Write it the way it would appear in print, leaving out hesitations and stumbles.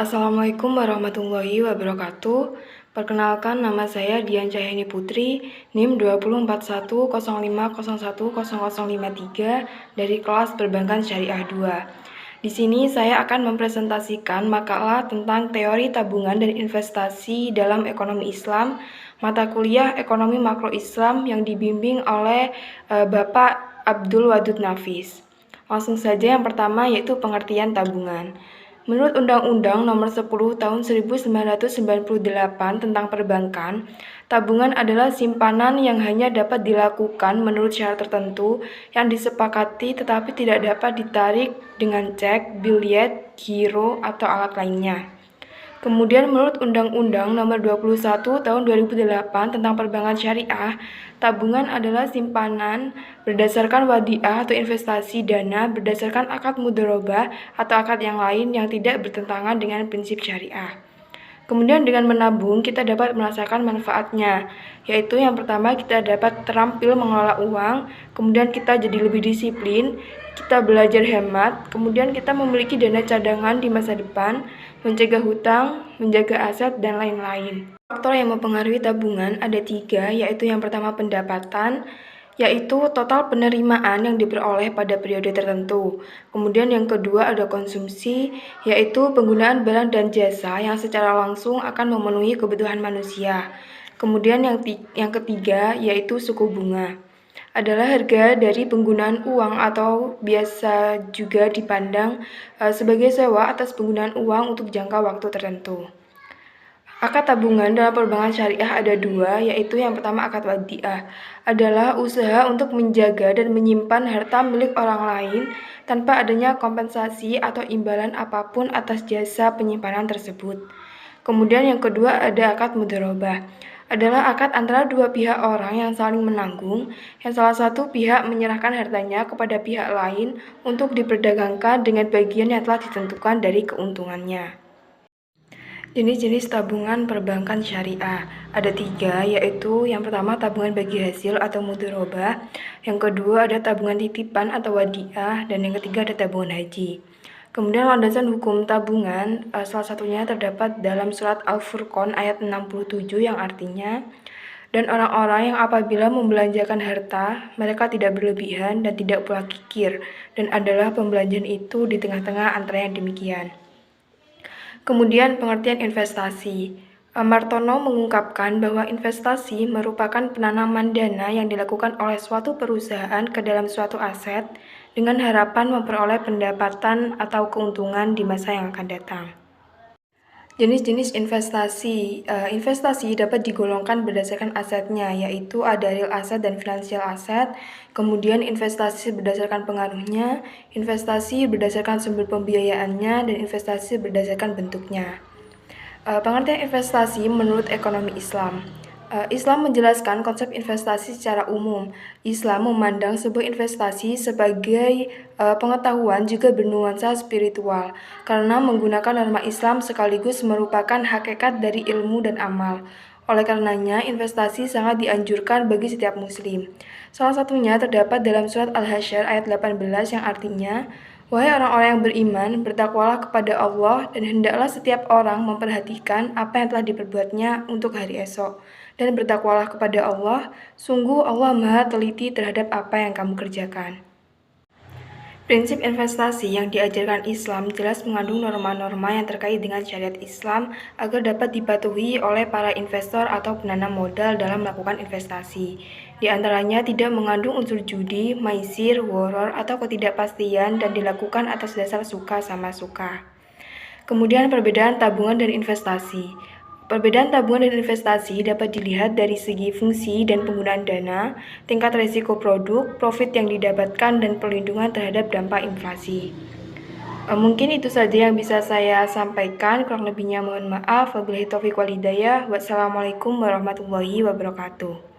Assalamualaikum warahmatullahi wabarakatuh. Perkenalkan, nama saya Dian Cahyani Putri, NIM 204105010053 dari kelas Perbankan Syariah 2. Di sini saya akan mempresentasikan makalah tentang teori tabungan dan investasi dalam ekonomi Islam, mata kuliah Ekonomi Makro Islam yang dibimbing oleh Bapak Abdul Wadud Nafis. Langsung saja yang pertama yaitu pengertian tabungan. Menurut Undang-Undang Nomor 10 Tahun 1998 tentang Perbankan, tabungan adalah simpanan yang hanya dapat dilakukan menurut syarat tertentu yang disepakati tetapi tidak dapat ditarik dengan cek, biljet, giro, atau alat lainnya. Kemudian menurut Undang-Undang Nomor 21 Tahun 2008 tentang Perbankan Syariah, tabungan adalah simpanan berdasarkan wadiah atau investasi dana berdasarkan akad mudharabah atau akad yang lain yang tidak bertentangan dengan prinsip syariah. Kemudian dengan menabung kita dapat merasakan manfaatnya, yaitu yang pertama kita dapat terampil mengelola uang, kemudian kita jadi lebih disiplin, kita belajar hemat, kemudian kita memiliki dana cadangan di masa depan, mencegah hutang, menjaga aset, dan lain-lain. Faktor yang mempengaruhi tabungan ada 3, yaitu yang pertama pendapatan, yaitu total penerimaan yang diperoleh pada periode tertentu. Kemudian yang kedua ada konsumsi, yaitu penggunaan barang dan jasa yang secara langsung akan memenuhi kebutuhan manusia. Kemudian yang ketiga yaitu suku bunga. Adalah harga dari penggunaan uang atau biasa juga dipandang sebagai sewa atas penggunaan uang untuk jangka waktu tertentu. Akad tabungan dalam perbankan syariah ada 2, yaitu yang pertama akad wadiah, adalah usaha untuk menjaga dan menyimpan harta milik orang lain tanpa adanya kompensasi atau imbalan apapun atas jasa penyimpanan tersebut. Kemudian yang kedua ada akad mudharabah, adalah akad antara dua pihak orang yang saling menanggung, yang salah satu pihak menyerahkan hartanya kepada pihak lain untuk diperdagangkan dengan bagian yang telah ditentukan dari keuntungannya. Jenis-jenis tabungan perbankan syariah ada 3, yaitu yang pertama tabungan bagi hasil atau mudharabah, yang kedua ada tabungan titipan atau wadiah, dan yang ketiga ada tabungan haji. Kemudian landasan hukum tabungan salah satunya terdapat dalam surat Al-Furqan ayat 67 yang artinya, dan orang-orang yang apabila membelanjakan harta, mereka tidak berlebihan dan tidak pula kikir, dan adalah pembelanjaan itu di tengah-tengah antara yang demikian. Kemudian pengertian investasi. Martono mengungkapkan bahwa investasi merupakan penanaman dana yang dilakukan oleh suatu perusahaan ke dalam suatu aset dengan harapan memperoleh pendapatan atau keuntungan di masa yang akan datang. Jenis-jenis investasi. Investasi dapat digolongkan berdasarkan asetnya, yaitu ada real asset dan financial asset. Kemudian investasi berdasarkan pengaruhnya, investasi berdasarkan sumber pembiayaannya, dan investasi berdasarkan bentuknya. Pengertian investasi menurut ekonomi Islam. Islam menjelaskan konsep investasi secara umum. Islam memandang sebuah investasi sebagai pengetahuan juga bernuansa spiritual, karena menggunakan norma Islam sekaligus merupakan hakikat dari ilmu dan amal. Oleh karenanya, investasi sangat dianjurkan bagi setiap muslim. Salah satunya terdapat dalam surat Al-Hasyr ayat 18 yang artinya, "Wahai orang-orang yang beriman, bertakwalah kepada Allah dan hendaklah setiap orang memperhatikan apa yang telah diperbuatnya untuk hari esok. Dan bertakwalah kepada Allah, sungguh Allah Maha teliti terhadap apa yang kamu kerjakan." Prinsip investasi yang diajarkan Islam jelas mengandung norma-norma yang terkait dengan syariat Islam agar dapat dipatuhi oleh para investor atau penanam modal dalam melakukan investasi. Di antaranya tidak mengandung unsur judi, maisir, waror, atau ketidakpastian dan dilakukan atas dasar suka sama suka. Kemudian perbedaan tabungan dan investasi. Perbedaan tabungan dan investasi dapat dilihat dari segi fungsi dan penggunaan dana, tingkat risiko produk, profit yang didapatkan, dan perlindungan terhadap dampak inflasi. Mungkin itu saja yang bisa saya sampaikan, kurang lebihnya mohon maaf. Wabillahi taufiq wal hidayah. Wassalamualaikum warahmatullahi wabarakatuh.